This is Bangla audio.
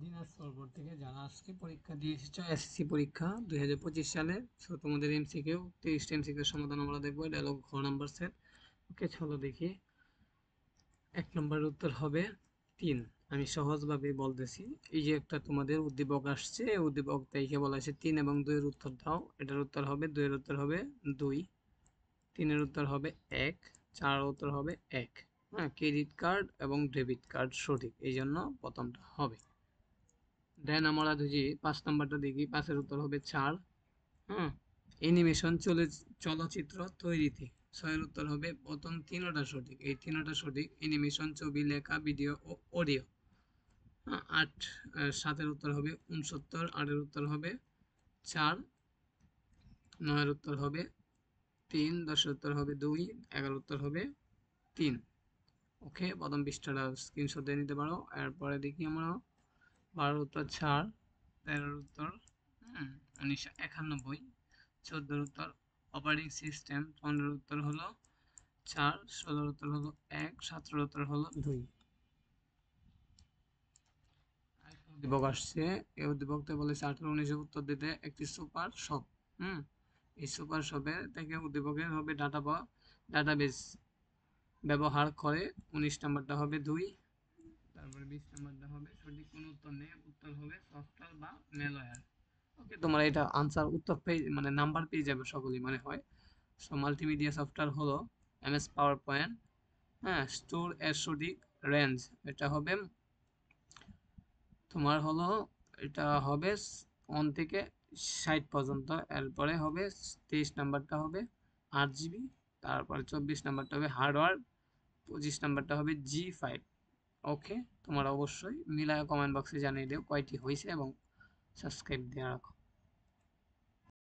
দিনাজপুর বোর্ড থেকে যারা আজকে পরীক্ষা দিয়ে এসেছো এসএসসি পরীক্ষা 2025 সালে, সো তোমাদের এমসিকিউ 30টা এমসিকিউ সমাধান আমরা দেখবো। এটা হলো ঘ নাম্বার সেট। ওকে, চলো দেখি। 1 নম্বরের উত্তর হবে 3। আমি সহজভাবে বলতেছি। এই যে একটা তোমাদের উদ্দীপক আসছে, উদ্দীপক দেখে বলা হয়েছে 3 এবং 2 এর উত্তর দাও। এটার উত্তর হবে 2 এর উত্তর হবে 2, 3 এর উত্তর হবে 1, 4 এর উত্তর হবে 1। হ্যাঁ, ক্রেডিট কার্ড এবং ডেবিট কার্ড সঠিক, এই জন্য প্রথমটা হবে। দেন আমরা দেখি 5 নাম্বারটা দেখি। 5 এর উত্তর হবে 4। হ্যাঁ, অ্যানিমেশন চলচ্চিত্র তৈরিতে। 6 এর উত্তর হবে প্রথম তিনোটা সঠিক, এই তিনোটা সঠিক। অ্যানিমেশন, ছবি, লেখা, ভিডিও ও অডিও। 8 7 এর উত্তর হবে 69, 8 এর উত্তর হবে 4, 9 এর উত্তর হবে 3, 10 এর উত্তর হবে 2, 11 উত্তর হবে 3। ওকে, প্রথম পৃষ্ঠাটা স্ক্রিনশট দিয়ে নিতে পারো। এরপরে দেখি আমরা 12 উত্তর 4, 13 উত্তর 1991, 14 উত্তর অপারেটিং সিস্টেম, 15 উত্তর হলো 4, 16 উত্তর হলো 1, 17 উত্তর হলো 2। উদ্দীপক আসছে, এই উদ্দীপকতে বলেছে 18-19 উত্তর দিতে একটি সুপার শপ। এই সুপার শপে থেকে উদ্দীপকের হবে ডাটাবেস ব্যবহার করে। 19 নাম্বারটা হবে 2। তারপরে 20 নাম্বারটা হবে সঠিক কোনো উত্তর নেই, উত্তর হবে সফটওয়্যার বা ম্যালওয়্যার। ওকে, তোমরা এটা আনসার উত্তর পেয়ে মানে নাম্বার পেয়ে যাবে সকলেই মনে হয়। সো মাল্টিমিডিয়া সফটওয়্যার হলো এমএস পাওয়ার পয়েন্ট। হ্যাঁ, স্টোর এর সঠিক রেঞ্জ এটা হবে তোমার হলো, এটা হবে 1 থেকে 60 পর্যন্ত। এরপরে হবে 23 নাম্বারটা হবে 8 জিবি। তারপরে 24 নাম্বারটা হবে হার্ডওয়্যার। 25 নাম্বারটা হবে G5। ওকে, তোমরা অবশ্যই মিলায় কমেন্ট বক্সে জানিয়ে দিও কয়টি হয়েছে এবং সাবস্ক্রাইব দিয়ে রাখো।